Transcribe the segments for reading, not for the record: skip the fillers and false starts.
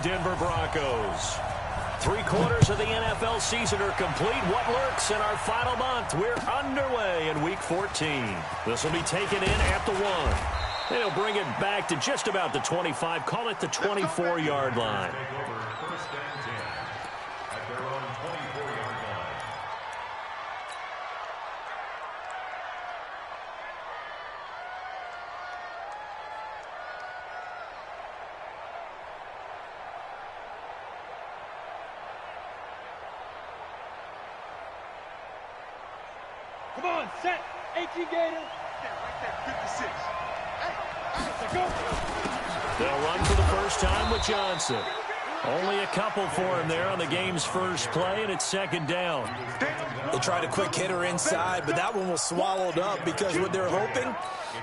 Denver Broncos. 3/4 of the NFL season are complete. What lurks in our final month? We're underway in Week 14. This will be taken in at the 1. They'll bring it back to just about the 25. Call it the 24-yard line. Come on, set. HE Gator. Right there, 56. Go. They'll run for the first time with Johnson. Only a couple for him there on the game's first play, and it's second down. They tried a quick hitter inside, but that one was swallowed up because what they're hoping,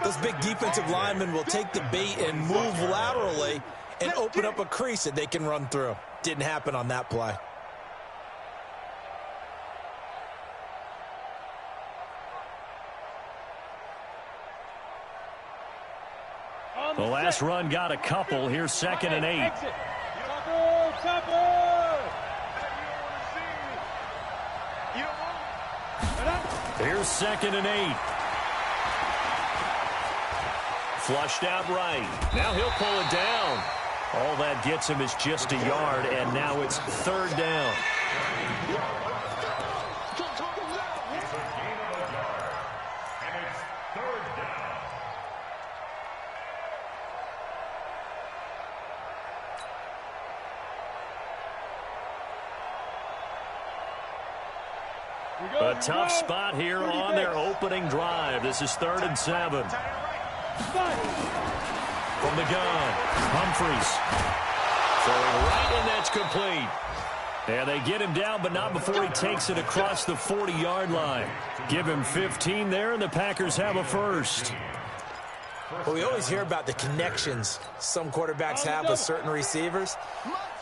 those big defensive linemen will take the bait and move laterally and open up a crease that they can run through. Didn't happen on that play. The last run got a couple. Here's 2nd and 8. Here's 2nd and 8. Flushed out right. Now he'll pull it down. All that gets him is just a yard, and now it's 3rd down. A tough spot here on their opening drive. This is 3rd and 7. From the gun, Humphries. Throwing right, and that's complete. And they get him down, but not before he takes it across the 40-yard line. Give him 15 there, and the Packers have a first. Well, we always hear about the connections some quarterbacks have with certain receivers.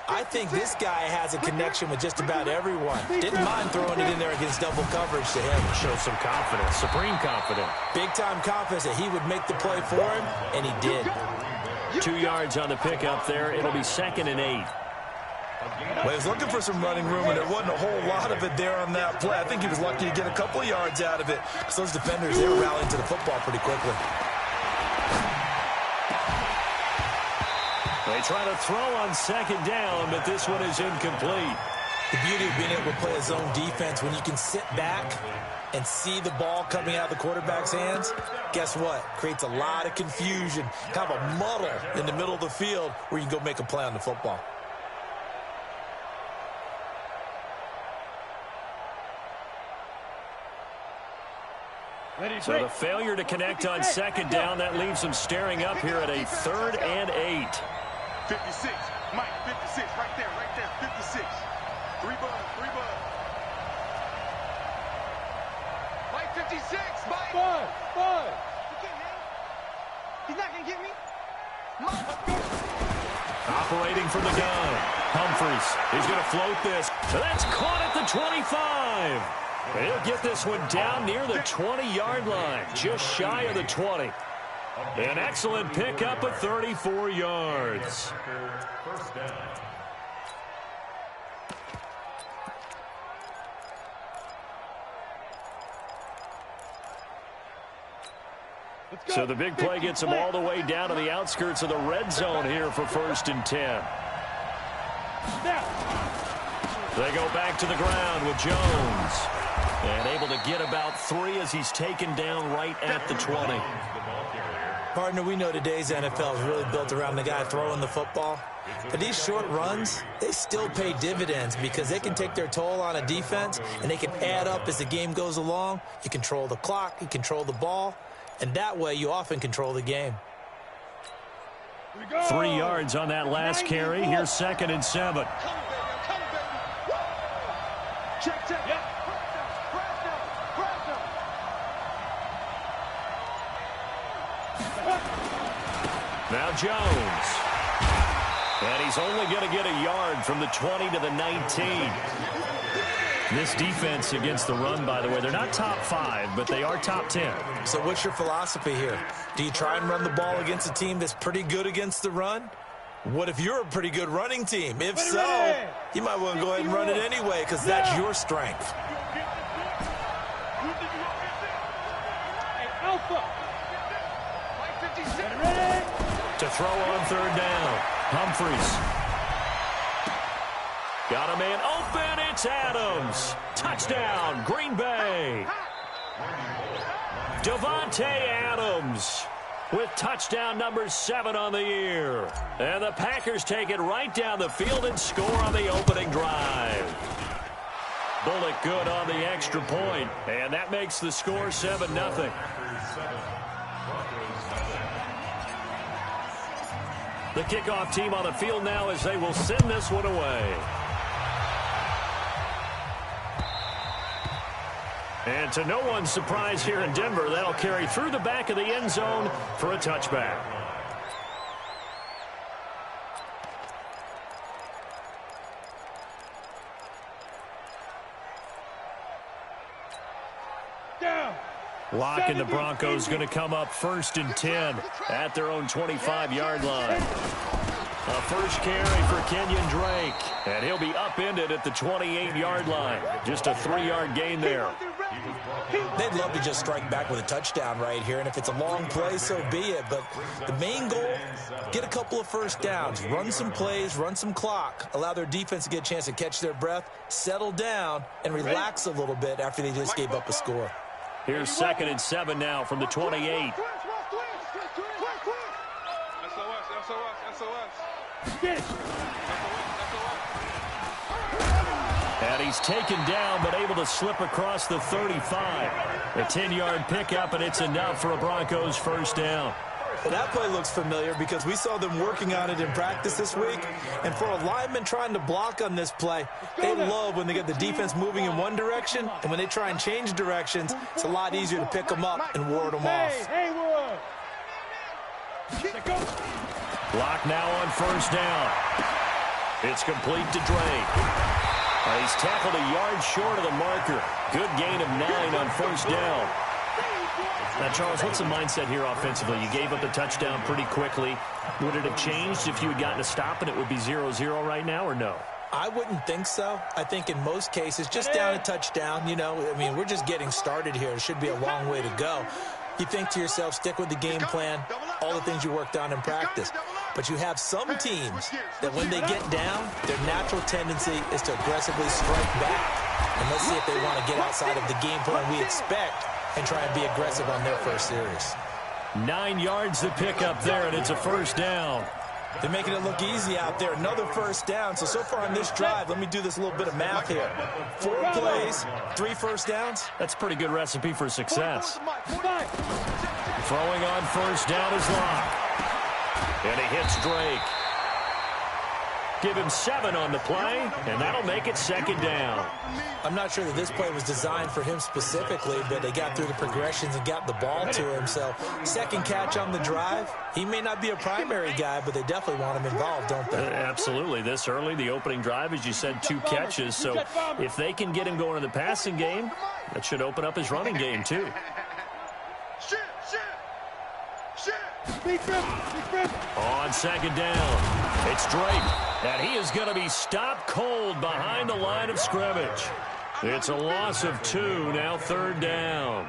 I think this guy has a connection with just about everyone. Didn't mind throwing it in there against double coverage to him. Shows some confidence, supreme confidence. Big-time confidence that he would make the play for him, and he did. 2 yards on the pickup there. It'll be 2nd and 8. Well, he was looking for some running room, and there wasn't a whole lot of it there on that play. I think he was lucky to get a couple of yards out of it. Because those defenders, they were rallying to the football pretty quickly. They try to throw on 2nd down, but this one is incomplete. The beauty of being able to play a zone defense, when you can sit back and see the ball coming out of the quarterback's hands, guess what? Creates a lot of confusion, kind of a muddle in the middle of the field where you can go make a play on the football. So the failure to connect on 2nd down, that leaves them staring up here at a 3rd and 8. 56, Mike, 56, right there, 56. 3 bugs. Mike, 56, Mike. Bud. He can't hit. He's not going to get me. Mike, let's go. Operating from the gun, Humphries. He's going to float this. So that's caught at the 25. He'll get this one down near the 20-yard line, just shy of the 20. An excellent pickup of 34 yards. So the big play gets them all the way down to the outskirts of the red zone here for 1st and 10. They go back to the ground with Jones. And able to get about 3 as he's taken down right at the 20. Partner, we know today's NFL is really built around the guy throwing the football. But these short runs, they still pay dividends because they can take their toll on a defense, and they can add up as the game goes along. You control the clock, you control the ball, and that way you often control the game. 3 yards on that last carry. Here's 2nd and 7. Check. Yep. Now Jones. And he's only going to get a yard from the 20 to the 19. This defense against the run, by the way, they're not top 5, but they are top 10. So what's your philosophy here? Do you try and run the ball against a team that's pretty good against the run? What if you're a pretty good running team? If so, you might want to go ahead and run it anyway because that's your strength. To throw on third down. Humphreys. Got a man open. It's Adams. Touchdown, Green Bay. Davante Adams with touchdown number 7 on the year. And the Packers take it right down the field and score on the opening drive. Bullock good on the extra point, and that makes the score 7-0. The kickoff team on the field now as they will send this one away. And to no one's surprise here in Denver, that'll carry through the back of the end zone for a touchback. Lock and the Broncos going to come up 1st and 10 at their own 25-yard line. A first carry for Kenyon Drake, and he'll be upended at the 28-yard line. Just a 3-yard gain there. They'd love to just strike back with a touchdown right here, and if it's a long play, so be it. But the main goal, get a couple of first downs, run some plays, run some clock, allow their defense to get a chance to catch their breath, settle down, and relax a little bit after they just gave up a score. Here's 2nd and 7 now from the 28. And he's taken down, but able to slip across the 35. A 10-yard pickup, and it's enough for a Broncos first down. Well, that play looks familiar because we saw them working on it in practice this week. And for a lineman trying to block on this play, they love when they get the defense moving in one direction. And when they try and change directions, it's a lot easier to pick them up and ward them off. Block now on first down. It's complete to Drake. He's tackled a yard short of the marker. Good gain of 9 on first down. Now, Charles, what's the mindset here offensively? You gave up a touchdown pretty quickly. Would it have changed if you had gotten a stop and it would be 0-0 right now, or no? I wouldn't think so. I think in most cases, just down a touchdown, we're just getting started here. It should be a long way to go. You think to yourself, stick with the game plan, all the things you worked on in practice. But you have some teams that when they get down, their natural tendency is to aggressively strike back. And let's see if they want to get outside of the game plan we expect and try and be aggressive on their first series. 9 yards to pick up there, and it's a first down. They're making it look easy out there. Another first down. So far on this drive, let me do this little bit of math here. 4 plays, 3 first downs. That's a pretty good recipe for success. Throwing on first down is Locke. And he hits Drake. Give him 7 on the play, and that'll make it 2nd down. I'm not sure that this play was designed for him specifically, but they got through the progressions and got the ball to him. So, second catch on the drive. He may not be a primary guy, but they definitely want him involved, don't they? Absolutely. This early, the opening drive, as you said, 2 catches. So, if they can get him going in the passing game, that should open up his running game, too. On 2nd down, it's Drake, and he is going to be stopped cold behind the line of scrimmage. It's a loss of 2, now 3rd down.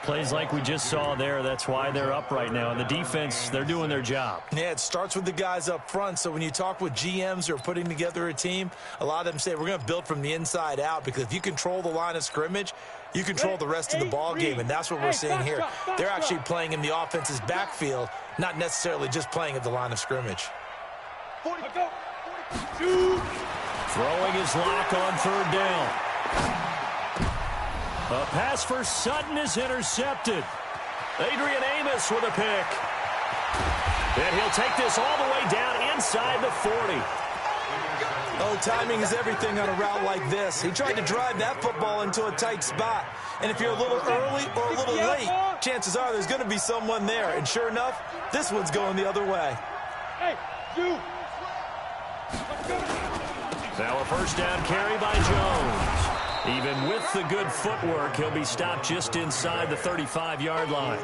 Plays like we just saw there, that's why they're up right now. And the defense, they're doing their job. Yeah, it starts with the guys up front. So when you talk with GMs who are putting together a team, a lot of them say we're going to build from the inside out, because if you control the line of scrimmage, you control the rest of the ball game, and that's what we're seeing here. They're actually playing in the offense's backfield, not necessarily just playing at the line of scrimmage. Throwing his Lock on 3rd down. A pass for Sutton is intercepted. Adrian Amos with a pick. And he'll take this all the way down inside the 40. Oh, timing is everything on a route like this. He tried to drive that football into a tight spot. And if you're a little early or a little late, chances are there's going to be someone there. And sure enough, this one's going the other way. Now a first down carry by Jones. Even with the good footwork, he'll be stopped just inside the 35-yard line.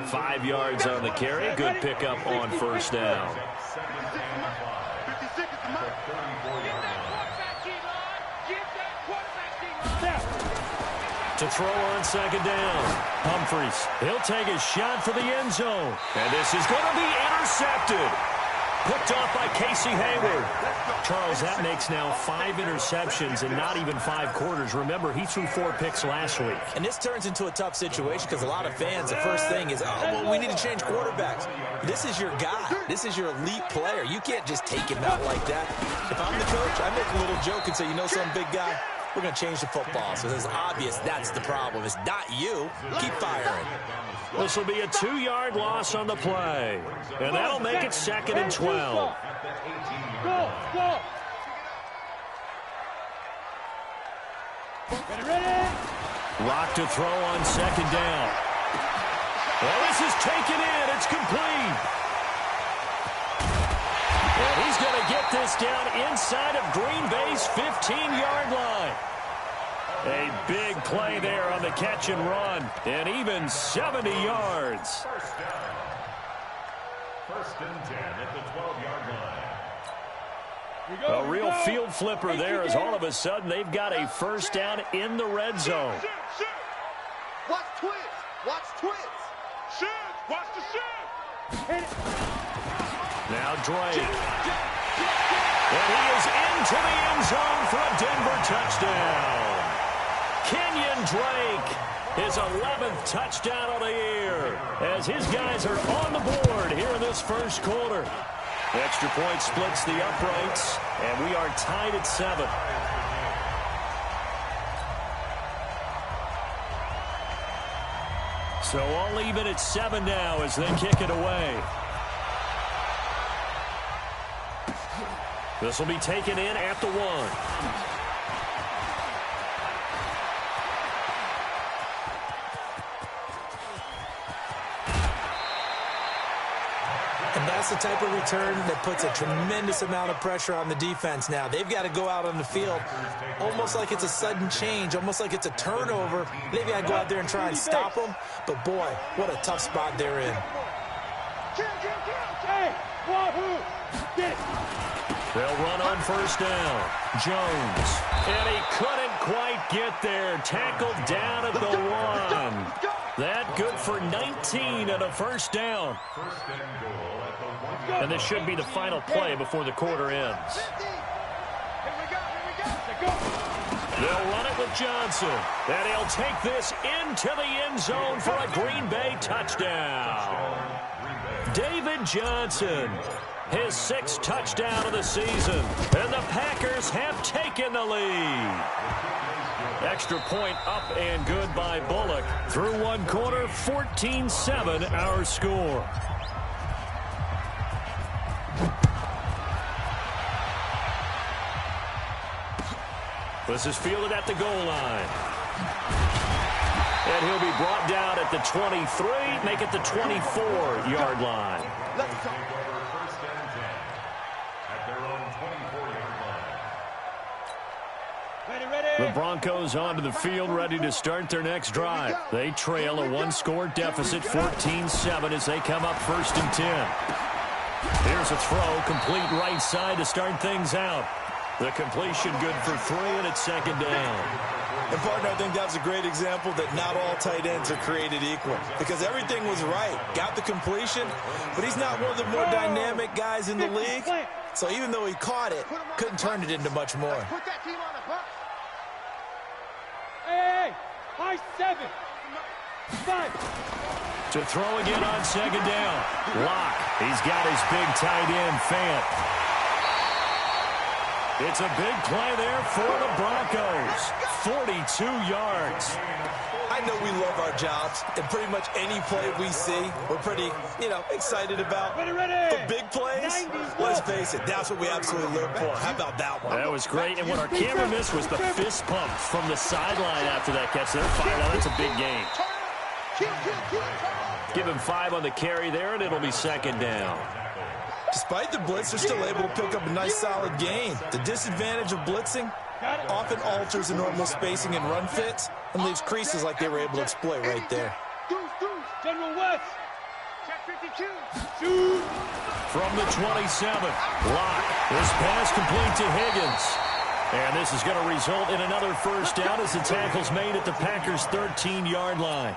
5 yards on the carry. Good pickup on first down. To throw on second down. Humphreys, he'll take a shot for the end zone. And this is going to be intercepted. Picked off by Casey Hayward. Charles, that makes now 5 interceptions in not even 5 quarters. Remember, he threw 4 picks last week. And this turns into a tough situation because a lot of fans, the first thing is, oh, well, we need to change quarterbacks. This is your guy. This is your elite player. You can't just take him out like that. If I'm the coach, I make a little joke and say, you know something, big guy? We're going to change the football. So it's obvious that's the problem. It's not you. Keep firing. This will be a 2-yard loss on the play. And that'll make it 2nd and 12. Go. Ready. Lock to throw on second down. Well, this is taken in. It's complete. And he's going to get this down inside of Green Bay's 15-yard line. A big play there on the catch and run, and even 70 yards. First and 10 at the 12-yard line. A real field flipper there as all of a sudden they've got a first down in the red zone. Watch twins. Watch the shoot. Now Drake. And he is into the end zone for a Denver touchdown. Kenyon Drake, his 11th touchdown of the year, as his guys are on the board here in this first quarter. The extra point splits the uprights, and we are tied at 7. So all even at 7 now as they kick it away. This will be taken in at the 1. That's the type of return that puts a tremendous amount of pressure on the defense now. They've got to go out on the field almost like it's a sudden change, almost like it's a turnover. They've got to go out there and try and stop them. But, boy, what a tough spot they're in. They'll run on first down. Jones. And he couldn't quite get there. Tackled down at the 1. That good for 19 and a first down. And this should be the final play before the quarter ends. They'll run it with Johnson. And he'll take this into the end zone for a Green Bay touchdown. David Johnson, his 6th touchdown of the season. And the Packers have taken the lead. Extra point up and good by Bullock. Through 1 quarter, 14-7 our score. This is fielded at the goal line. And he'll be brought down at the 23, make it the 24-yard line. First and 10 at their own 24-yard line. Ready. The Broncos onto the field, ready to start their next drive. They trail a 1-score deficit, 14-7 as they come up 1st and 10. Here's a throw, complete right side to start things out. The completion good for 3, and it's 2nd down. And, partner, I think that's a great example that not all tight ends are created equal because everything was right. Got the completion, but he's not one of the more dynamic guys in the league. So even though he caught it, couldn't turn it into much more. Put that team on the bus. Hey, high 7. 5. To throw again on 2nd down. Locke, he's got his big tight end, Fant. It's a big play there for the Broncos. 42 yards. I know we love our jobs, and pretty much any play we see, we're pretty, excited about. But big plays, let's face it, that's what we absolutely live for. How about that one? That was great, and what our camera missed was the fist pump from the sideline after that catch. They're fired out. That's a big game. Give him 5 on the carry there, and it'll be 2nd down. Despite the blitz, they're still able to pick up a nice, solid gain. The disadvantage of blitzing often alters the normal spacing and run fits and leaves creases like they were able to exploit right there. General West. 52. From the 27. Lock. This pass complete to Higgins. And this is going to result in another first down as the tackle's made at the Packers' 13-yard line.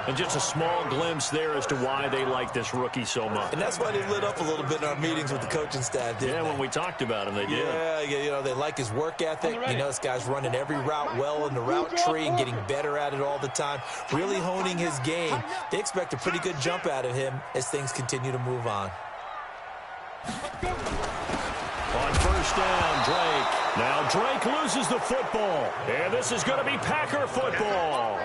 And just a small glimpse there as to why they like this rookie so much. And that's why they lit up a little bit in our meetings with the coaching staff, didn't they? When we talked about him, they did. Yeah, you know, they like his work ethic. You know, this guy's running every route well in the route tree and getting better at it all the time, really honing his game. They expect a pretty good jump out of him as things continue to move on. On first down, Drake. Now Drake loses the football. And this is going to be Packer football.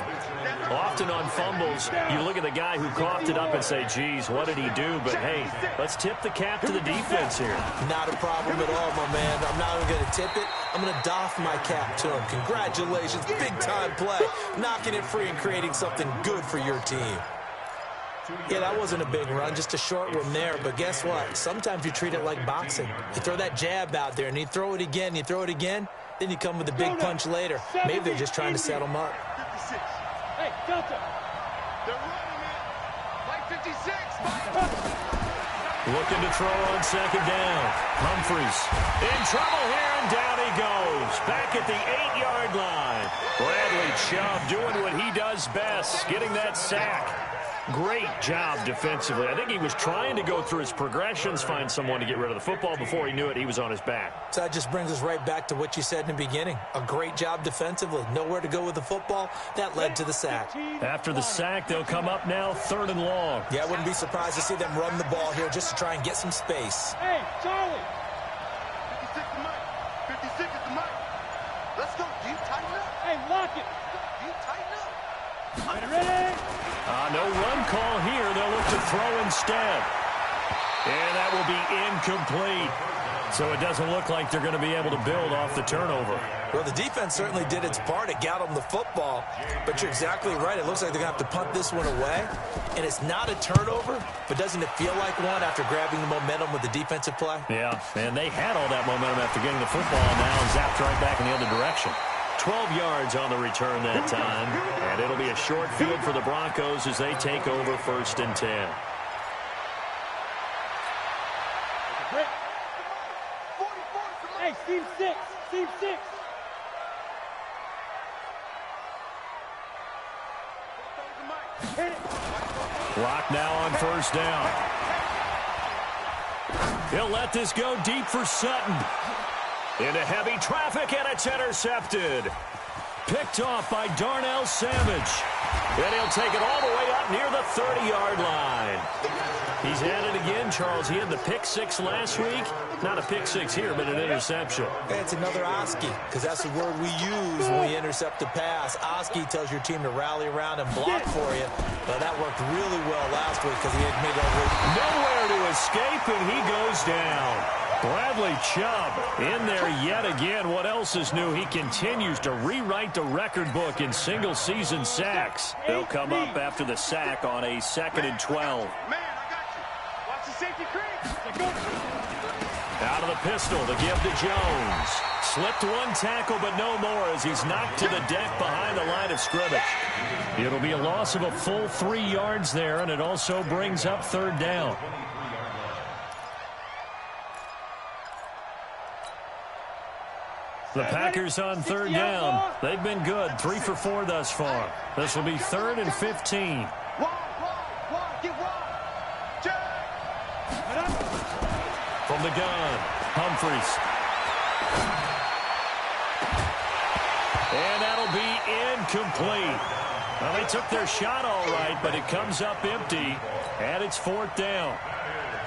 Often on fumbles, you look at the guy who coughed it up and say, geez, what did he do? But, hey, let's tip the cap to the defense here. Not a problem at all, my man. I'm not even going to tip it. I'm going to doff my cap to him. Congratulations. Big-time play. Knocking it free and creating something good for your team. Yeah, that wasn't a big run, just a short one there. But guess what? Sometimes you treat it like boxing. You throw that jab out there, and you throw it again, you throw it again, then you come with a big punch later. Maybe they're just trying to set him up. 56. Hey, Delta. They're running it. Like 56. Looking to throw on second down. Humphreys in trouble here, and down he goes. Back at the 8-yard line. Bradley Chubb doing what he does best, getting that sack. Great job defensively. I think he was trying to go through his progressions, find someone to get rid of the football. Before he knew it, he was on his back. So that just brings us right back to what you said in the beginning. A great job defensively. Nowhere to go with the football. That led to the sack. After the sack, they'll come up now 3rd and long. Yeah, I wouldn't be surprised to see them run the ball here just to try and get some space. Hey, Charlie. 56 is Mike. 56 is the Mike. Let's go. Do you tighten up? Hey, lock it. Do you tighten up? Ready? No run call here. They'll look to throw instead. And that will be incomplete. So it doesn't look like they're going to be able to build off the turnover. Well, the defense certainly did its part. It got them the football. But you're exactly right. It looks like they're going to have to punt this one away. And it's not a turnover, but doesn't it feel like one after grabbing the momentum with the defensive play? Yeah, and they had all that momentum after getting the football, and now zapped right back in the other direction. 12 yards on the return that time, and it'll be a short field for the Broncos as they take over 1st and 10. Hey, Steve 6. Steve 6. Clock now on first down. He'll let this go deep for Sutton. Into heavy traffic, and it's intercepted. Picked off by Darnell Savage. And he'll take it all the way up near the 30-yard line. He's had it again, Charles. He had the pick 6 last week. Not a pick 6 here, but an interception. It's another Oski, because that's the word we use when we intercept a pass. Oski tells your team to rally around and block for you. But that worked really well last week because he had made that work. Nowhere to escape, and he goes down. Bradley Chubb in there yet again. What else is new? He continues to rewrite the record book in single-season sacks. They'll come up after the sack on a 2nd and 12. Man, I got you. Watch the safety crease. Out of the pistol to give to Jones. Slipped one tackle, but no more as he's knocked to the deck behind the line of scrimmage. It'll be a loss of a full 3 yards there, and it also brings up 3rd down. The Packers on 3rd down. They've been good, 3 for 4 thus far. This will be 3rd and 15. From the gun, Humphreys. And that'll be incomplete. Well, they took their shot all right, but it comes up empty, and it's 4th down.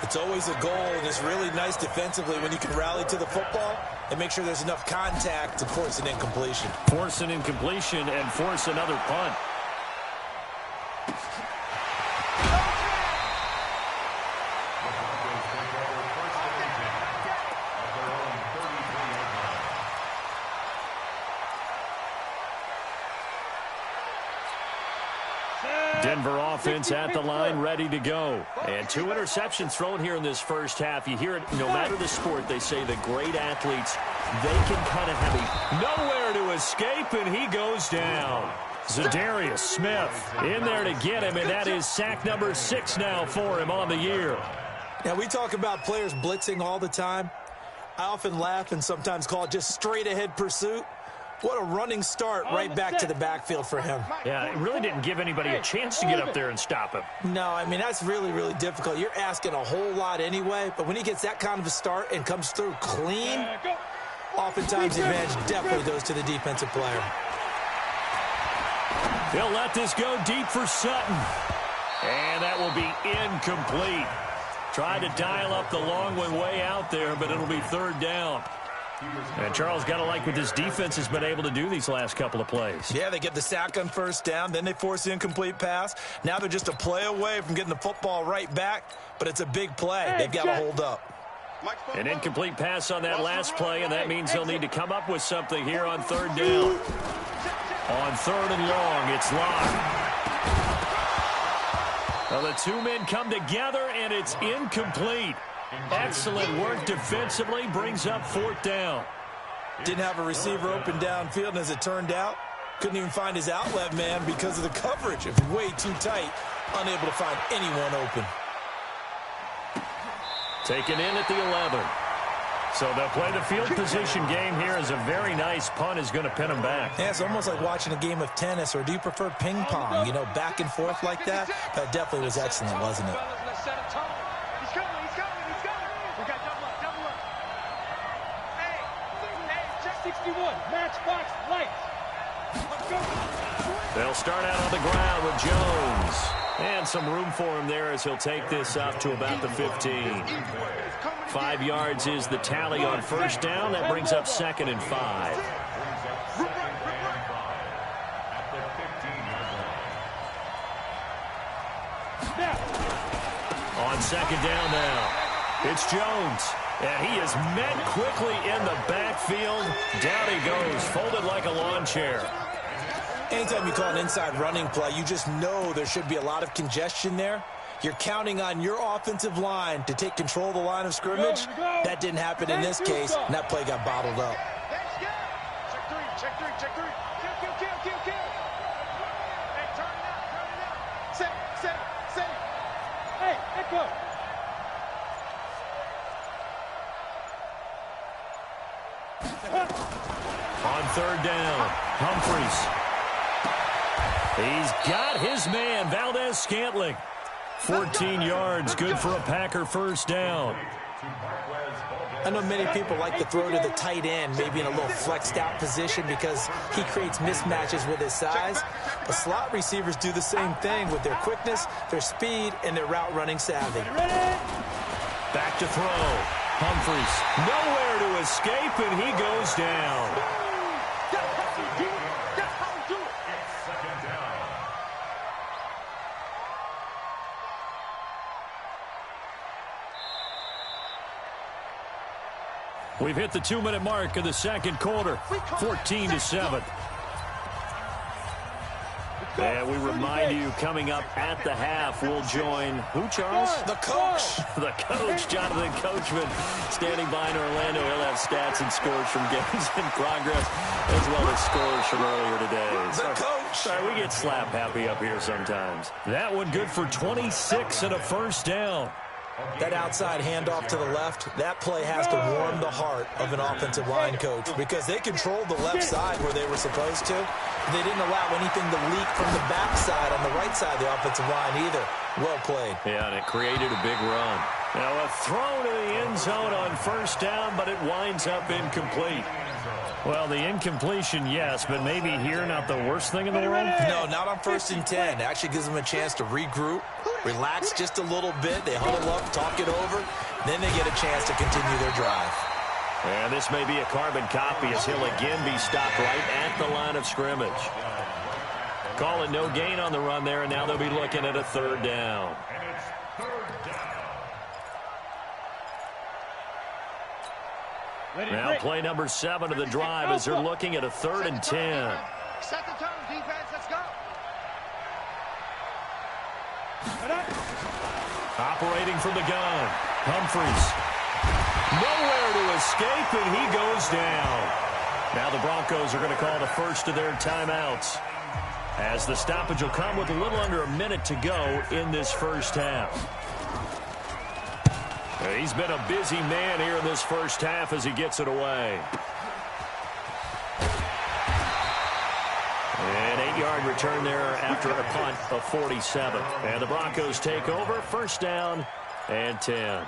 It's always a goal, and it's really nice defensively when you can rally to the football and make sure there's enough contact to force an incompletion. Force an incompletion and force another punt. Denver offense at the line, ready to go. And 2 interceptions thrown here in this first half. You hear it, no matter the sport, they say the great athletes, they can kind of have a nowhere to escape, and he goes down. Za'Darius Smith in there to get him, and that is sack number 6 now for him on the year. Now, we talk about players blitzing all the time. I often laugh and sometimes call it just straight-ahead pursuit. What a running start right back to the backfield for him. Yeah, it really didn't give anybody a chance to get up there and stop him. No, I mean, that's really, really difficult. You're asking a whole lot anyway, but when he gets that kind of a start and comes through clean, oftentimes the advantage definitely goes to the defensive player. He'll let this go deep for Sutton. And that will be incomplete. Tried to dial up the long one way out there, but it'll be 3rd down. And Charles, got to like what this defense has been able to do these last couple of plays. Yeah, they get the sack on 1st down, then they force the incomplete pass. Now they're just a play away from getting the football right back, but it's a big play. They've got to hold up. An incomplete pass on that last play, and that means he'll need to come up with something here on 3rd down. On 3rd and long, it's locked. Well, the 2 men come together, and it's incomplete. Excellent work defensively, brings up 4th down. Didn't have a receiver open downfield, and as it turned out, couldn't even find his outlet man because of the coverage. It was way too tight, unable to find anyone open. Taken in at the 11. So they'll play the field position game here as a very nice punt is going to pin them back. Yeah, it's almost like watching a game of tennis, or do you prefer ping pong? You know, back and forth like that? That definitely was excellent, wasn't it? They'll start out on the ground with Jones. And some room for him there as he'll take this up to about the 15. 5 yards is the tally on 1st down. That brings up 2nd and 5. On 2nd down now, it's Jones. And he is met quickly in the backfield. Down he goes, folded like a lawn chair. Anytime you call an inside running play, you just know there should be a lot of congestion there. You're counting on your offensive line to take control of the line of scrimmage. That didn't happen in this case, and that play got bottled up. Check three. Kill. Hey, turn it out. Set. Hey, echo. On 3rd down, Humphreys. He's got his man, Valdez-Scantling. 14 yards, good for a Packer 1st down. I know many people like to throw to the tight end, maybe in a little flexed out position because he creates mismatches with his size. But slot receivers do the same thing with their quickness, their speed, and their route running savvy. Back to throw. Humphreys nowhere to escape, and he goes down. We've hit the 2-minute mark of the 2nd quarter, 14-7. And we remind you, coming up at the half, we'll join who, Charles? The coach. The coach, Jonathan Coachman, standing by in Orlando. He'll have stats and scores from games in progress, as well as scores from earlier today. The coach. Sorry, we get slap happy up here sometimes. That one good for 26 and a 1st down. That outside handoff to the left, that play has to warm the heart of an offensive line coach because they controlled the left side where they were supposed to. They didn't allow anything to leak from the backside on the right side of the offensive line either. Well played. Yeah, and it created a big run. Now a throw to the end zone on 1st down, but it winds up incomplete. Well, the incompletion, yes, but maybe here not the worst thing in the world? No, not on 1st and 10. It actually gives them a chance to regroup, relax just a little bit. They huddle up, talk it over. Then they get a chance to continue their drive. And this may be a carbon copy as he'll again be stopped right at the line of scrimmage. Calling no gain on the run there, and now they'll be looking at a 3rd down. Now play number 7 of the drive as they're looking at a 3rd and 10. Set the tone, defense. Let's go. Operating from the gun, Humphreys. Nowhere to escape, and he goes down. Now the Broncos are going to call the first of their timeouts. as the stoppage will come with a little under a minute to go in this first half. He's been a busy man here in this first half as he gets it away. An 8-yard return there after a punt of 47. And the Broncos take over, first down and 10.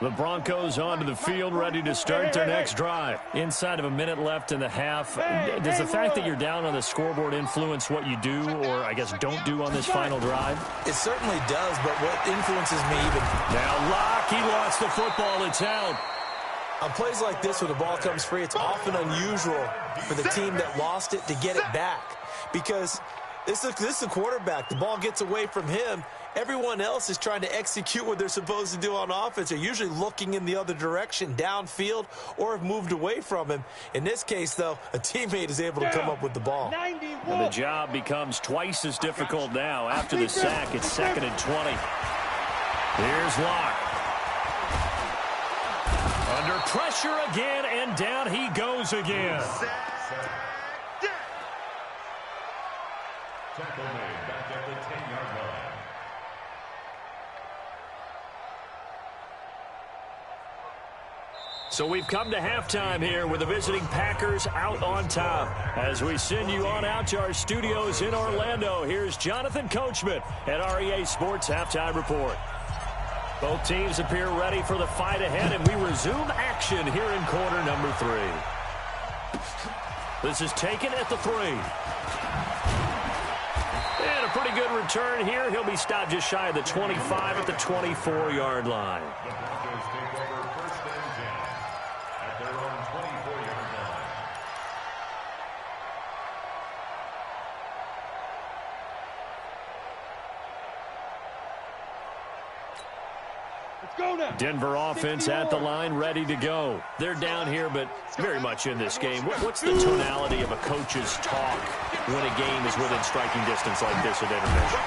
The Broncos onto the field, ready to start their next drive. Inside of a minute left in the half. Does the fact that you're down on the scoreboard influence what you do, or I guess don't do on this final drive? It certainly does, but what influences me even... Now Locke, he lost the football. It's out. On plays like this, where the ball comes free, it's often unusual for the team that lost it to get it back. Because this is the quarterback. The ball gets away from him. Everyone else is trying to execute what they're supposed to do on offense. They're usually looking in the other direction, downfield, or have moved away from him. In this case, though, a teammate is able to come up with the ball. And the job becomes twice as difficult now. After the sack, it's 2nd and 20. Here's Locke. Under pressure again, and down he goes again. Tackle made back at the 10-yard line. So we've come to halftime here with the visiting Packers out on top. As we send you on out to our studios in Orlando, here's Jonathan Coachman at REA Sports Halftime Report. Both teams appear ready for the fight ahead, and we resume action here in quarter number 3. This is taken at the 3. And a pretty good return here. He'll be stopped just shy of the 25 at the 24-yard line. The Broncos take over first and 10 at their own 24-yard line. Let's go now. Denver offense at the line, ready to go. They're down here, but very much in this game. What's the tonality of a coach's talk when a game is within striking distance like this at intermission?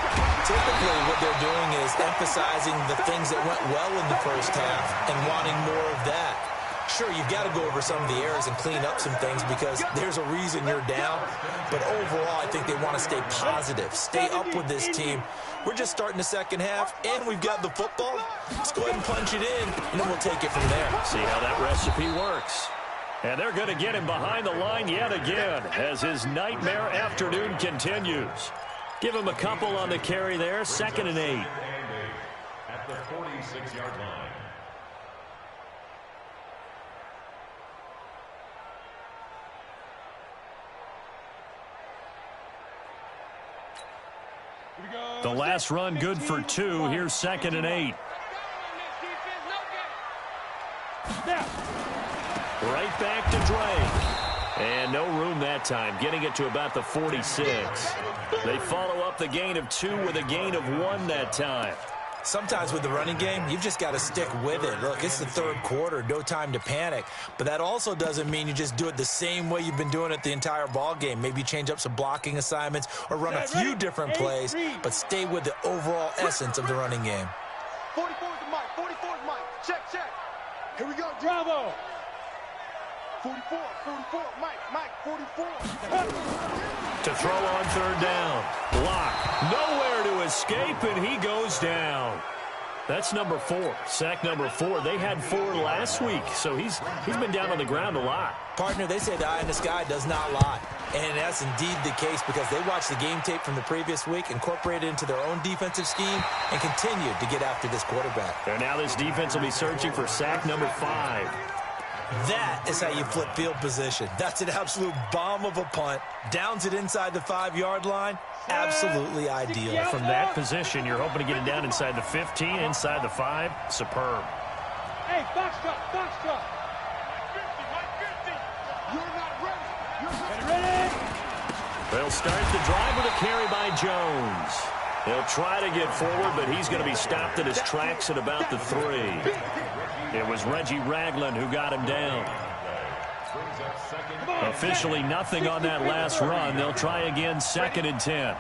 Typically, what they're doing is emphasizing the things that went well in the first half and wanting more of that. Sure, you've got to go over some of the errors and clean up some things because there's a reason you're down. But overall, I think they want to stay positive, stay up with this team. We're just starting the second half, and we've got the football. Let's go ahead and punch it in, and then we'll take it from there. See how that recipe works. And they're going to get him behind the line yet again as his nightmare afternoon continues. Give him a couple on the carry there, 2nd and 8. At the 46-yard line. The last run good for 2. Here's 2nd and 8. Right back to Drake. And no room that time, getting it to about the 46. They follow up the gain of 2 with a gain of 1 that time. Sometimes with the running game, you've just got to stick with it. Look, it's the third quarter, no time to panic. But that also doesn't mean you just do it the same way you've been doing it the entire ball game. Maybe change up some blocking assignments or run a few different plays, but stay with the overall essence of the running game. 44 is the mic. 44 is mic. Check, check. Here we go. Bravo. 44, Mike, 44. To throw on third down. Block. Nowhere to escape, and he goes down. That's number 4. Sack number 4. They had 4 last week, so he's been down on the ground a lot. Partner, they say the eye in the sky does not lie. And that's indeed the case because they watched the game tape from the previous week, incorporated it into their own defensive scheme, and continued to get after this quarterback. And now this defense will be searching for sack number 5. That is how you flip field position. That's an absolute bomb of a punt. Downs it inside the 5-yard line. Absolutely ideal. From that position, you're hoping to get it down inside the 15, inside the 5. Superb. Hey, box drop. 50, Mike, 50. You're not ready. Ready. They'll start the drive with a carry by Jones. He'll try to get forward, but he's going to be stopped in his tracks at about the 3. It was Reggie Ragland who got him down. Officially nothing on that last run. They'll try again, 2nd and 10.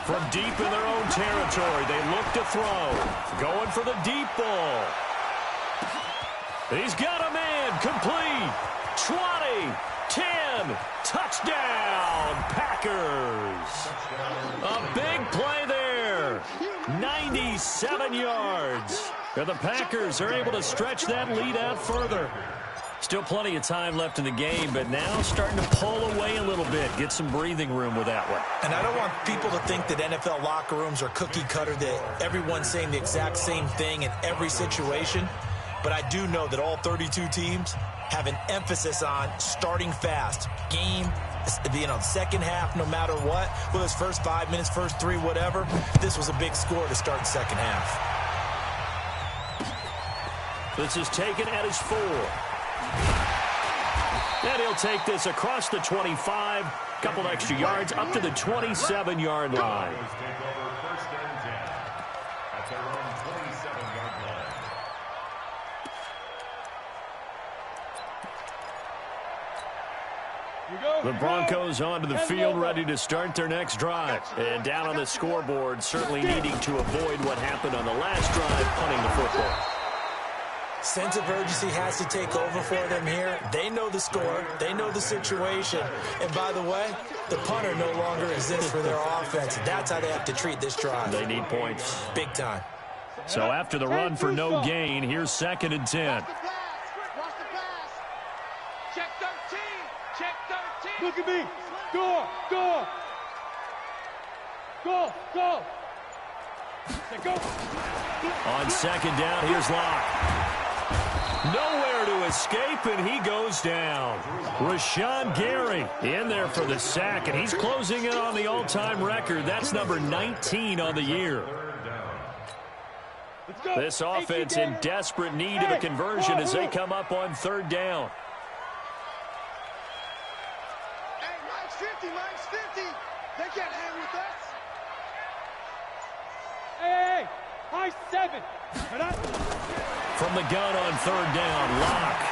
From deep in their own territory, they look to throw. Going for the deep ball. He's got a man. Complete. 20, 10, touchdown, Packers. A big play there. 97 yards. And the Packers are able to stretch that lead out further. Still plenty of time left in the game, but now starting to pull away a little bit. Get some breathing room with that one. And I don't want people to think that NFL locker rooms are cookie cutter, that everyone's saying the exact same thing in every situation. But I do know that all 32 teams have an emphasis on starting fast. Game, second half, no matter what. Whether it's first 5 minutes, first 3, whatever. This was a big score to start the second half. This is taken at his 4. And he'll take this across the 25. Couple extra yards up to the 27-yard line. The Broncos onto the field, ready to start their next drive. And down on the scoreboard, certainly needing to avoid what happened on the last drive, punting the football. Sense of urgency has to take over for them here. They know the score. They know the situation. And by the way, the punter no longer exists for their offense. That's how they have to treat this drive. They need points. Big time. So after the run for no gain, here's 2nd and 10. Check 13. Check 13. Look at me. Go. Go. Go. Go. Go. On 2nd down, here's Locke. Nowhere to escape, and he goes down. Rashawn Gary in there for the sack, and he's closing in on the all-time record. That's number 19 on the year. This offense in desperate need of a conversion as they come up on 3rd down. Hey, mine's 50, mine's 50. They can't hang with us. Hey, high 7. From the gun on 3rd down, Locke.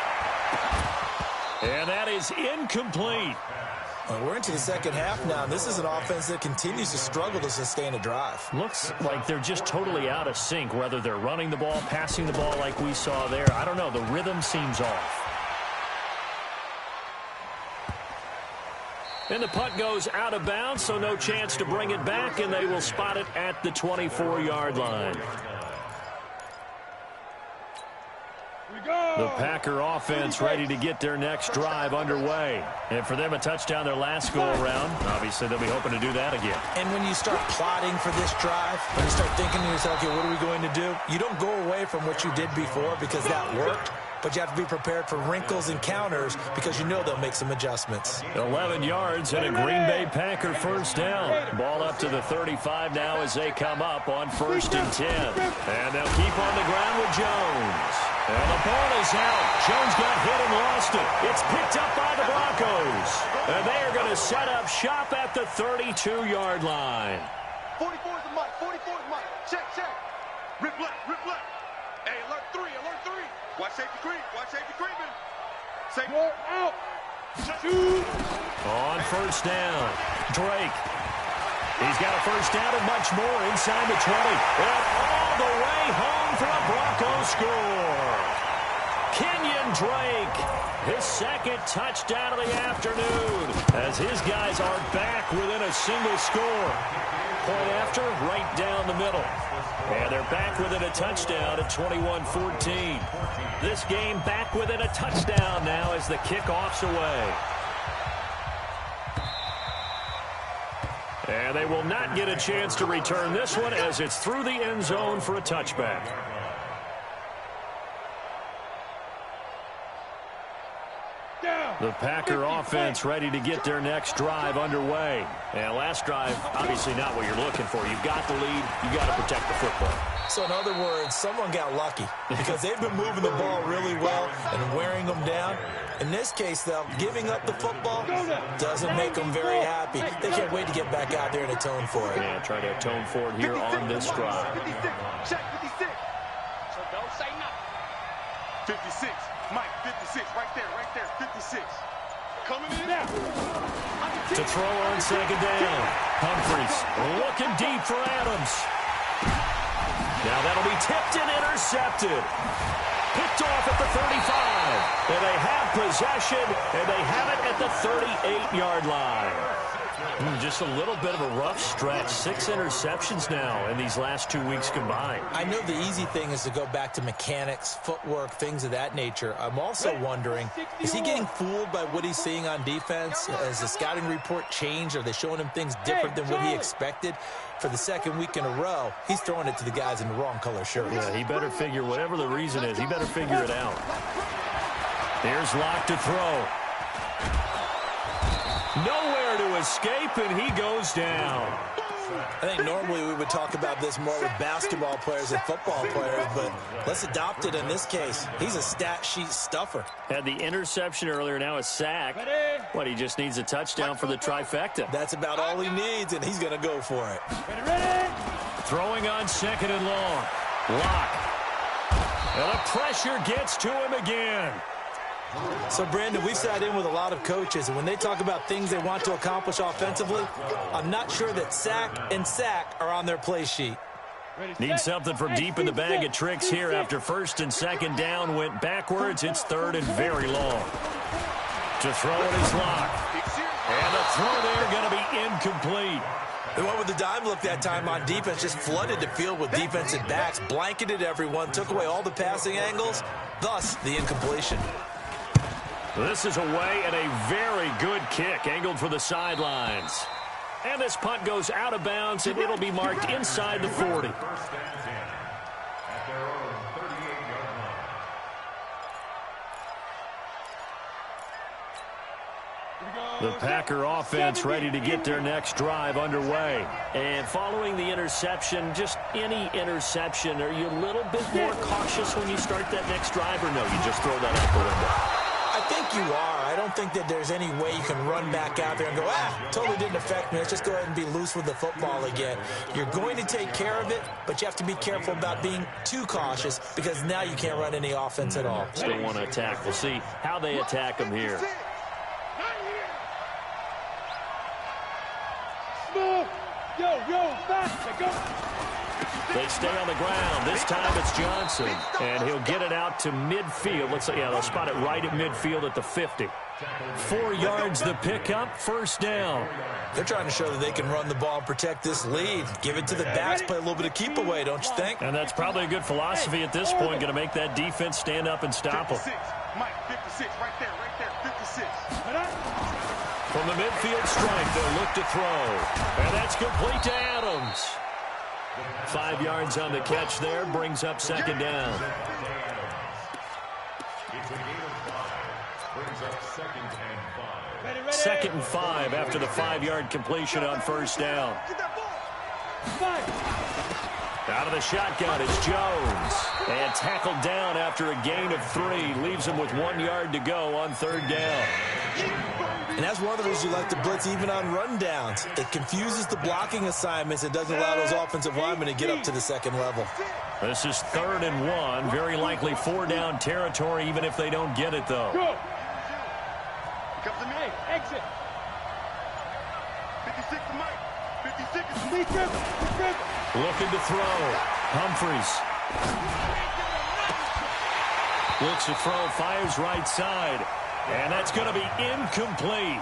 And that is incomplete. Well, we're into the second half now. This is an offense that continues to struggle to sustain a drive. Looks like they're just totally out of sync, whether they're running the ball, passing the ball like we saw there. I don't know. The rhythm seems off. And the punt goes out of bounds, so no chance to bring it back, and they will spot it at the 24-yard line. The Packer offense ready to get their next drive underway. And for them, a touchdown their last go-around. Obviously, they'll be hoping to do that again. And when you start plotting for this drive, when you start thinking to yourself, okay, what are we going to do? You don't go away from what you did before because that worked. But you have to be prepared for wrinkles and counters because you know they'll make some adjustments. 11 yards and a Green Bay Packer first down. Ball up to the 35 now as they come up on 1st and 10. And they'll keep on the ground with Jones. And the ball is out. Jones got hit and lost it. It's picked up by the Broncos. And they are going to set up shop at the 32-yard line. 44 is the mic. 44 is the mic. Check, check. Rip left, rip left. Hey, alert 3, alert 3. Watch safety creep. Watch safety creeping. Safety out. On 1st down, Drake. He's got a 1st down and much more inside the 20. And all the way home for a Broncos score. Kenyon Drake, his 2nd touchdown of the afternoon, as his guys are back within a single score. Point after, right down the middle. And they're back within a touchdown at 21-14. This game back within a touchdown now as the kickoff's away. And they will not get a chance to return this one as it's through the end zone for a touchback. The Packer offense ready to get their next drive underway. And last drive, obviously not what you're looking for. You've got the lead. You've got to protect the football. So in other words, someone got lucky because they've been moving the ball really well and wearing them down. In this case, though, giving up the football doesn't make them very happy. They can't wait to get back out there and atone for it. Yeah, try to atone for it here on this drive. 56. Check 56. So don't say nothing. 56. Mike, 56. Right there, 56. Coming in now. To throw on 2nd down. Humphreys looking deep for Adams. Now that'll be tipped and intercepted. Picked off at the 35. And they have possession, and they have it at the 38-yard line. Just a little bit of a rough stretch. 6 interceptions now in these last 2 weeks combined. I know the easy thing is to go back to mechanics, footwork, things of that nature. I'm also wondering, is he getting fooled by what he's seeing on defense? Has the scouting report changed? Are they showing him things different than what he expected? For the second week in a row, he's throwing it to the guys in the wrong color shirts. Yeah, he better figure, whatever the reason is, he better figure it out. Here's Locke to throw. Nowhere to escape, and he goes down. I think normally we would talk about this more with basketball players and football players, but let's adopt it in this case. He's a stat sheet stuffer. Had the interception earlier, now a sack. What, he just needs a touchdown for the trifecta. That's about all he needs, and he's going to go for it. Throwing on 2nd and long. Locke. And the pressure gets to him again. So, Brandon, we've sat in with a lot of coaches, and when they talk about things they want to accomplish offensively, I'm not sure that sack and sack are on their play sheet. Need something from deep in the bag of tricks here after 1st and 2nd down went backwards. It's 3rd and very long. To throw it is Locke. And the throw there going to be incomplete. The one with the dime look that time on defense just flooded the field with defensive backs, blanketed everyone, took away all the passing angles, thus the incompletion. This is away and a very good kick angled for the sidelines. And this punt goes out of bounds, and it'll be marked inside the 40. The Packer offense ready to get their next drive underway. And following the interception, just any interception, are you a little bit more cautious when you start that next drive, or no, you just throw that out the window? I think you are. I don't think that there's any way you can run back out there and go, totally didn't affect me. Let's just go ahead and be loose with the football again. You're going to take care of it, but you have to be careful about being too cautious because now you can't run any offense at all. Still want to attack. We'll see how they attack them here. They stay on the ground. This time it's Johnson, and he'll get it out to midfield. Let's say, they'll spot it right at midfield at the 50. 4 yards the pickup, 1st down. They're trying to show that they can run the ball and protect this lead. Give it to the backs, play a little bit of keep away, don't you think? And that's probably a good philosophy at this point, going to make that defense stand up and stop them. 56, Mike, 56, right there, 56. From the midfield stripe, they'll look to throw. And that's complete to Adams. 5 yards on the catch there, brings up 2nd down. Second and 5 after the 5-yard completion on 1st down. Out of the shotgun is Jones. And tackled down after a gain of 3. Leaves him with 1 yard to go on 3rd down. And that's one of the reasons you like to blitz even on rundowns. It confuses the blocking assignments. It doesn't allow those offensive linemen to get up to the 2nd level. This is 3rd and 1. Very likely 4-down territory, even if they don't get it, though. Go. Exit. 56 to Mike. 56 to Looking to throw. Humphreys. Looks to throw, fires right side. And that's going to be incomplete.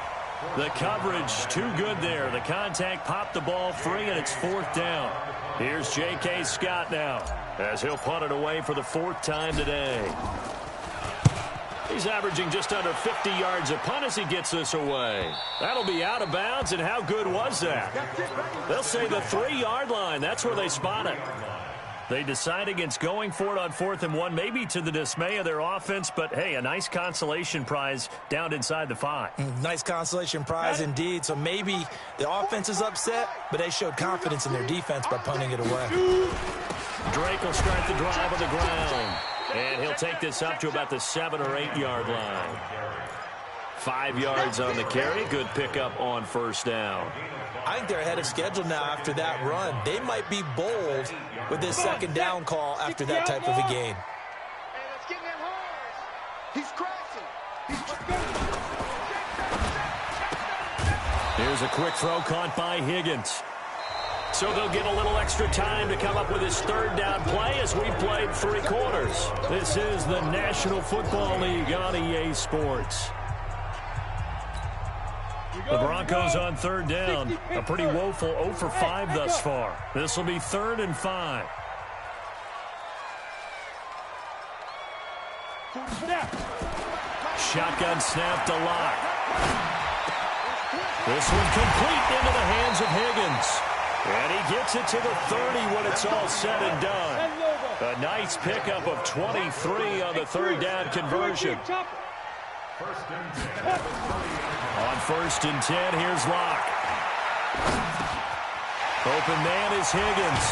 The coverage too good there. The contact popped the ball free, and it's 4th down. Here's J.K. Scott now as he'll punt it away for the 4th time today. He's averaging just under 50 yards a punt as he gets this away. That'll be out of bounds, and how good was that? They'll say the 3-yard line. That's where they spot it. They decide against going for it on 4th and 1, maybe to the dismay of their offense, but, hey, a nice consolation prize down inside the 5. Nice consolation prize indeed. So maybe the offense is upset, but they showed confidence in their defense by punting it away. Drake will start the drive on the ground, and he'll take this up to about the 7 or 8 yard line. 5 yards on the carry. Good pickup on 1st down. I think they're ahead of schedule now after that run. They might be bold with this 2nd down call after that type of a game. Hey, let's get him hard. He's crashing. Here's a quick throw caught by Higgins. So they'll get a little extra time to come up with his third down play as we've played 3 quarters. This is the National Football League on EA Sports. The Broncos on third down. A pretty woeful 0 for 5 thus far. This will be 3rd and 5. Shotgun snap to Locke. This one complete into the hands of Higgins. And he gets it to the 30 when it's all said and done. A nice pickup of 23 on the third down conversion. On 1st and 10, here's Locke. Open man is Higgins.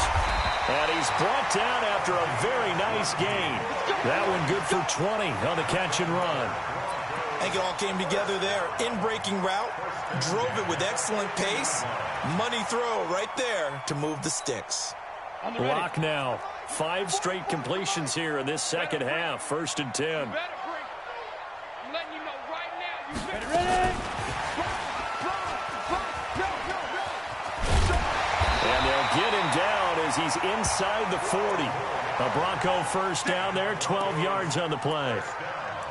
And he's brought down after a very nice gain. That one good for 20 on the catch and run. I think it all came together there. In-breaking route, drove it with excellent pace. Money throw right there to move the sticks. Locke now. 5 straight completions here in this second half. 1st and 10. I'm letting you know right now. You ready? And they'll get him down as he's inside the 40. A Bronco first down there, 12 yards on the play.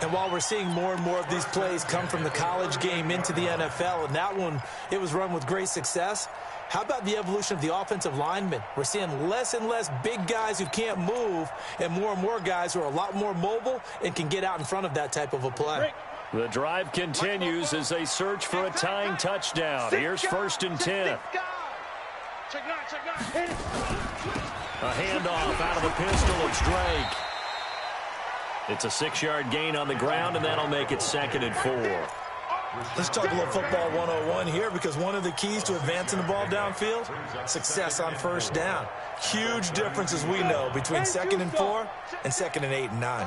And while we're seeing more and more of these plays come from the college game into the NFL, and that one, it was run with great success, how about the evolution of the offensive linemen? We're seeing less and less big guys who can't move and more guys who are a lot more mobile and can get out in front of that type of a play. The drive continues as they search for a tying touchdown. Here's 1st and 10. A handoff out of the pistol. It's Drake. It's a 6-yard gain on the ground, and that'll make it 2nd and 4. Let's talk a little football 101 here, because one of the keys to advancing the ball downfield, success on 1st down. Huge difference, as we know, between 2nd and 4 and 2nd and 8 and 9.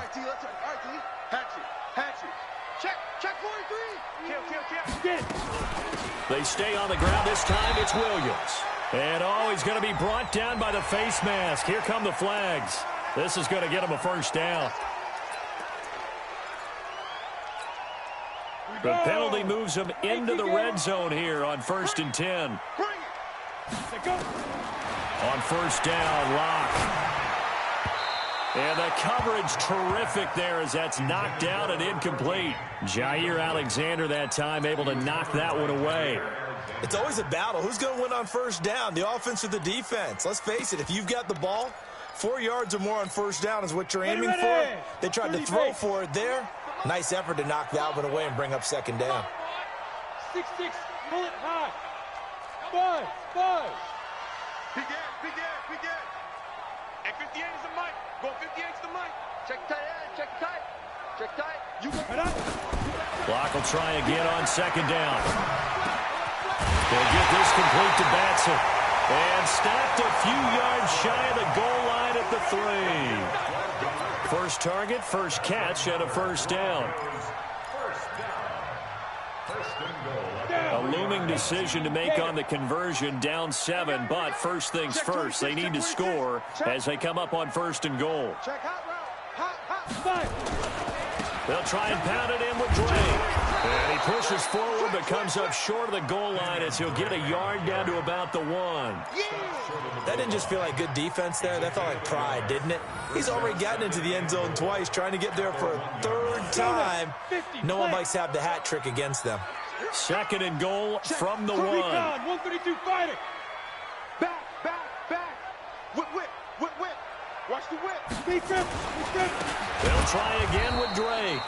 They stay on the ground. This time it's Williams. And, he's going to be brought down by the face mask. Here come the flags. This is going to get him a 1st down. The penalty moves him into the red zone here on 1st and 10. On 1st down, Locke. And the coverage terrific there as that's knocked down and incomplete. Jair Alexander that time able to knock that one away. It's always a battle. Who's going to win on 1st down, the offense or the defense? Let's face it, if you've got the ball, 4 yards or more on 1st down is what you're aiming for. They tried to throw for it there. Nice effort to knock that one away and bring up 2nd down. 6-6, pull it high. 5. Big end. And 58 is the mic. Go 58 is the mic. Check tight. You go. Locke will try again on 2nd down. They'll get this complete to Batson. And stopped a few yards shy of the goal line at the 3. First target, first catch, and a 1st down. A looming decision to make on the conversion, down 7, but first things first, they need to score as they come up on 1st and goal. They'll try and pound it in with Drake. And he pushes forward but comes up short of the goal line as he'll get a yard down to about the 1. That didn't just feel like good defense there. That felt like pride, didn't it? He's already gotten into the end zone twice, trying to get there for a 3rd time. No one likes to have the hat trick against them. 2nd and goal from the 1. 132 fighter. Back. Whip. Watch the whip. Big grip. They'll try again with Drake.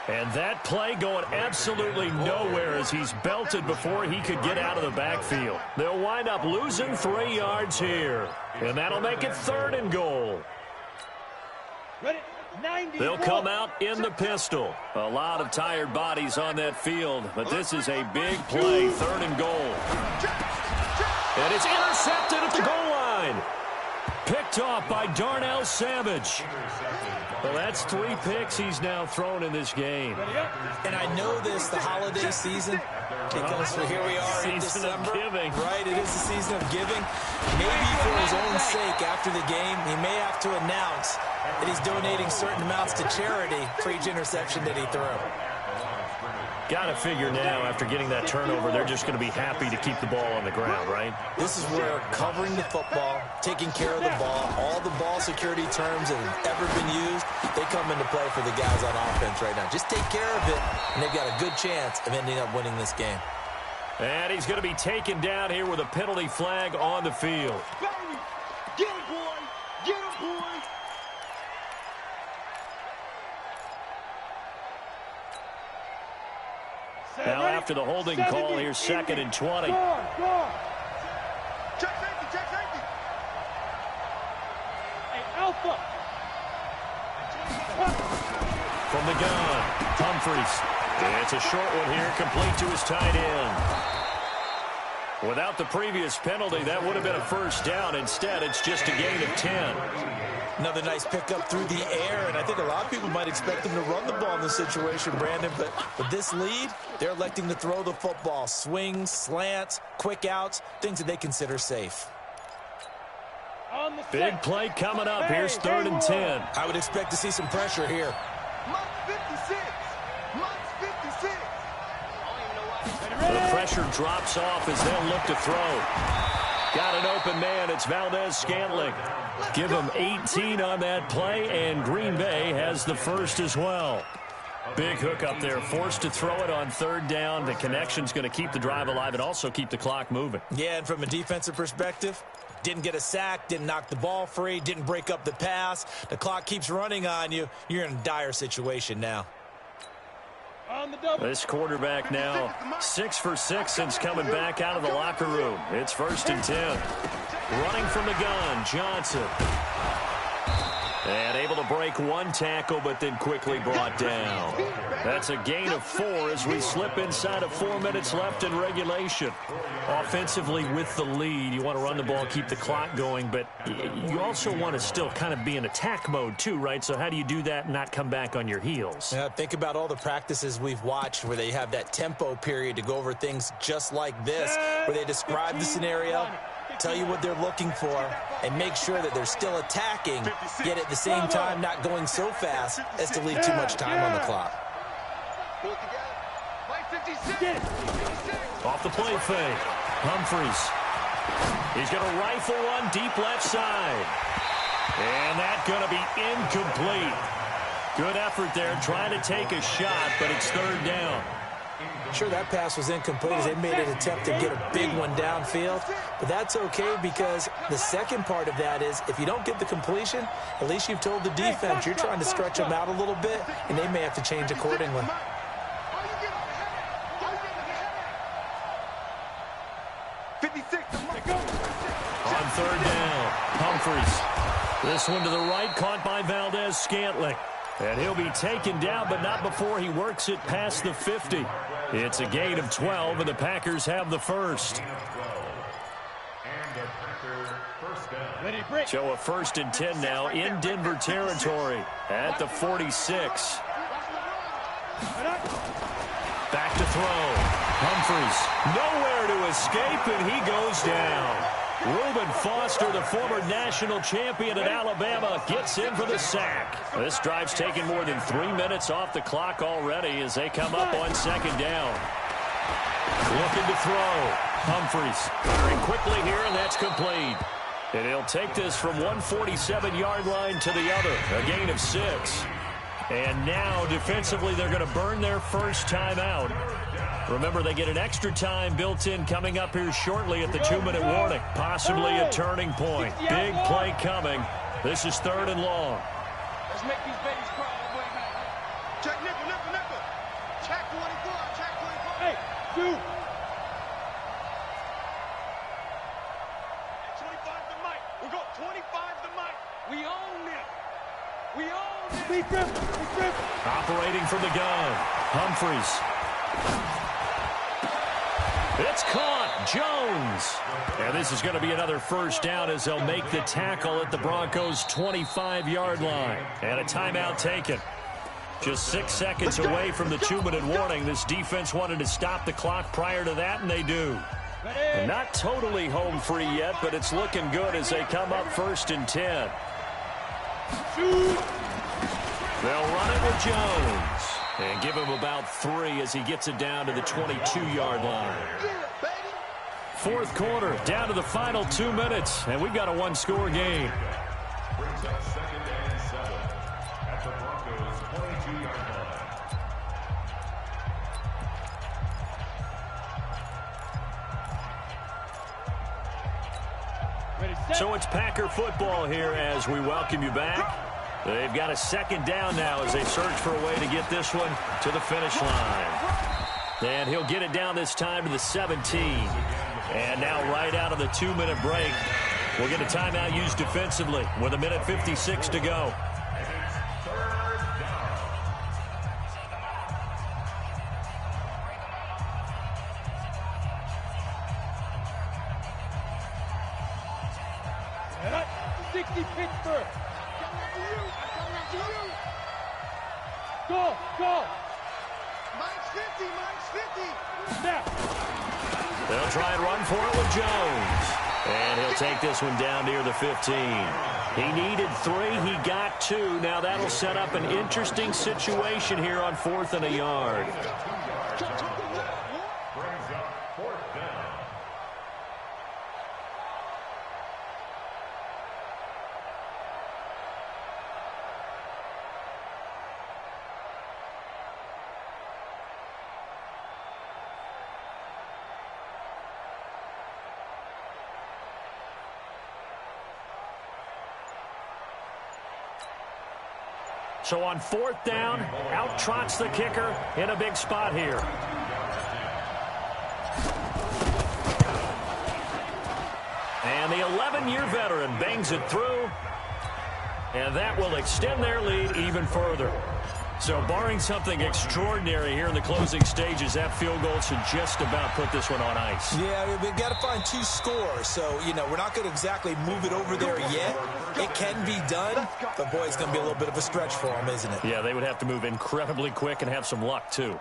And that play going absolutely nowhere as he's belted before he could get out of the backfield. They'll wind up losing 3 yards here. And that'll make it 3rd and goal. Ready? 90. They'll come out in the pistol. A lot of tired bodies on that field, but this is a big play, 3rd and goal. And it's intercepted at the goal line. Picked off by Darnell Savage. Well, that's 3 picks he's now thrown in this game. And I know this, the holiday season, because here we are in December. Giving. Right, it is the season of giving. Maybe for his own sake after the game, he may have to announce that he's donating certain amounts to charity for each interception that he threw. Got to figure now, after getting that turnover, they're just going to be happy to keep the ball on the ground, right? This is where covering the football, taking care of the ball, all the ball security terms that have ever been used, they come into play for the guys on offense right now. Just take care of it, and they've got a good chance of ending up winning this game. And he's going to be taken down here with a penalty flag on the field. Baby, get him, boy. Get him, boy. Now after the holding call here, 2nd and 20. Check safety. Hey, Alpha. From the gun, Humphreys. It's a short one here, complete to his tight end. Without the previous penalty, that would have been a first down. Instead, it's just a gain of 10. Another nice pickup through the air, and I think a lot of people might expect them to run the ball in this situation, Brandon, but with this lead, they're electing to throw the football. Swings, slants, quick outs, things that they consider safe. Big play coming up. Here's 3rd and 10. I would expect to see some pressure here. Mike 56. The pressure drops off as they'll look to throw. Got an open man. It's Valdez-Scantling. Give him 18 on that play, and Green Bay has the first as well. Big hook up there. Forced to throw it on 3rd down. The connection's going to keep the drive alive and also keep the clock moving. Yeah, and from a defensive perspective, didn't get a sack, didn't knock the ball free, didn't break up the pass. The clock keeps running on you. You're in a dire situation now. This quarterback now 6 for 6 since coming back out of the locker room. It's 1st and 10. Running from the gun, Johnson. And able to break one tackle, but then quickly brought down. That's a gain of 4 as we slip inside of 4 minutes left in regulation. Offensively with the lead, you want to run the ball, keep the clock going, but you also want to still kind of be in attack mode too, right? So how do you do that and not come back on your heels? Yeah, think about all the practices we've watched where they have that tempo period to go over things just like this, where they describe the scenario, tell you what they're looking for, and make sure that they're still attacking, yet at the same time not going so fast as to leave too much time on the clock. Off the play fake, Humphreys. He's going to rifle one deep left side. And that's going to be incomplete. Good effort there, trying to take a shot, but it's 3rd down. Sure, that pass was incomplete as they made an attempt to get a big one downfield, but that's okay because the second part of that is if you don't get the completion, at least you've told the defense you're trying to stretch them out a little bit, and they may have to change accordingly. On 3rd down, Humphreys. This one to the right, caught by Valdez-Scantling. And he'll be taken down, but not before he works it past the 50. It's a gain of 12, and the Packers have the first. So a 1st and 10 now in Denver territory at the 46. Back to throw. Humphreys nowhere to escape, and he goes down. Reuben Foster, the former national champion at Alabama, gets in for the sack. This drive's taken more than 3 minutes off the clock already as they come up on 2nd down. Looking to throw. Humphreys very quickly here, and that's complete. And he'll take this from 147-yard line to the other, a gain of 6. And now, defensively, they're going to burn their first timeout. Remember, they get an extra time built in coming up here shortly at the 2-minute warning. Possibly a turning point. Big play coming. This is 3rd and long. Let's make these babies cry all the way back. Check nickel. Check 24. Hey, dude. 25 to Mike. We'll go 25 to Mike. We own it. We own it. Be careful. Operating from the gun. Humphreys. It's caught. Jones. And this is going to be another first down as they'll make the tackle at the Broncos' 25-yard line. And a timeout taken. Just 6 seconds away from the 2-minute warning. This defense wanted to stop the clock prior to that, and they do. And not totally home free yet, but it's looking good as they come up 1st and 10. They'll run it with Jones. And give him about 3 as he gets it down to the 22-yard line. Fourth quarter, down to the final 2 minutes, and we've got a one-score game. Brings up 2nd and 7 at the Broncos' 22-yard line. So it's Packer football here as we welcome you back. They've got a 2nd down now as they search for a way to get this one to the finish line. And he'll get it down this time to the 17. And now right out of the 2-minute break, we'll get a timeout used defensively with 1:56 to go. Pittsburgh. Go, go. Mine's 50, mine's 50. Snap. They'll try and run for it with Jones. And he'll take this one down near the 15. He needed 3. He got 2. Now that'll set up an interesting situation here on 4th and a yard. Brings up 4th down. So on 4th down, out trots the kicker in a big spot here. And the 11-year veteran bangs it through. And that will extend their lead even further. So barring something extraordinary here in the closing stages, that field goal should just about put this one on ice. Yeah, we've got to find 2 scores. So, you know, we're not going to exactly move it over there yet. It can be done, but, boy, it's going to be a little bit of a stretch for them, isn't it? Yeah, they would have to move incredibly quick and have some luck, too.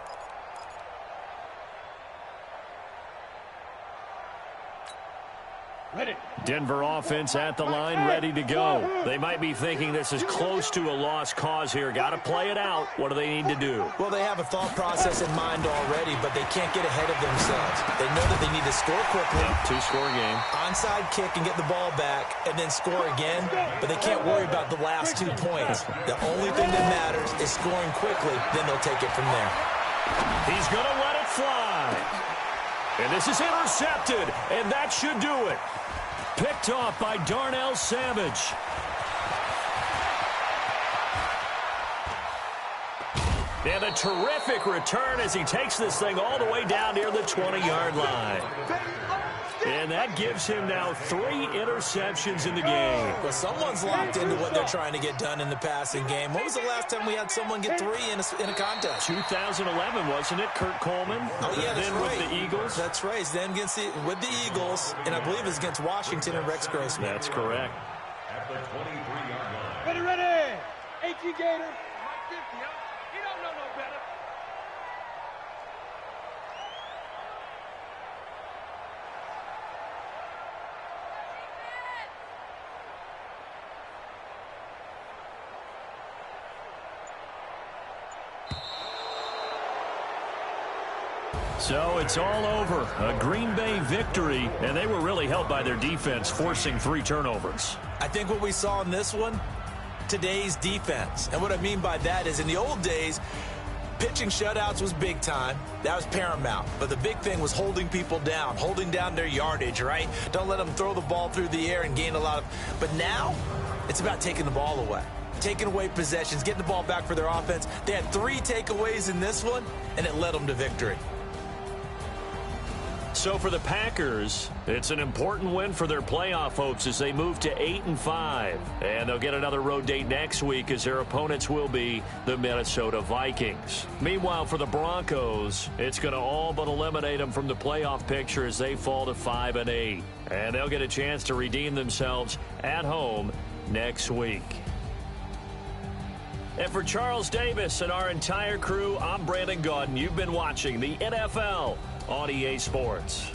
Ready. Denver offense at the line, ready to go. They might be thinking this is close to a lost cause here. Got to play it out. What do they need to do? Well, they have a thought process in mind already, but they can't get ahead of themselves. They know that they need to score quickly. Yep, 2-score game. Onside kick and get the ball back and then score again, but they can't worry about the last 2 points. The only thing that matters is scoring quickly, then they'll take it from there. He's going to let it fly. And this is intercepted, and that should do it. Picked off by Darnell Savage. And a terrific return as he takes this thing all the way down near the 20-yard line. And that gives him now 3 interceptions in the game. Well, someone's locked into what they're trying to get done in the passing game. When was the last time we had someone get 3 in a contest? 2011, wasn't it? Kurt Coleman. Oh, yeah, that's then right. With the Eagles. That's right. Then with the Eagles, and I believe it's against Washington and Rex Grossman. That's correct. At the 23-yard line. Ready, ready. AT Gator. Mike 50, huh? You don't know no better. So it's all over. A Green Bay victory, and they were really helped by their defense, forcing 3 turnovers. I think what we saw in this one, today's defense. And what I mean by that is in the old days, pitching shutouts was big time. That was paramount. But the big thing was holding people down, holding down their yardage, right? Don't let them throw the ball through the air and gain a lot of... But now, it's about taking the ball away. Taking away possessions, getting the ball back for their offense. They had 3 takeaways in this one, and it led them to victory. So for the Packers, it's an important win for their playoff hopes as they move to 8-5. And they'll get another road date next week as their opponents will be the Minnesota Vikings. Meanwhile, for the Broncos, it's going to all but eliminate them from the playoff picture as they fall to 5-8. And they'll get a chance to redeem themselves at home next week. And for Charles Davis and our entire crew, I'm Brandon Gaudin. You've been watching the NFL on EA Sports.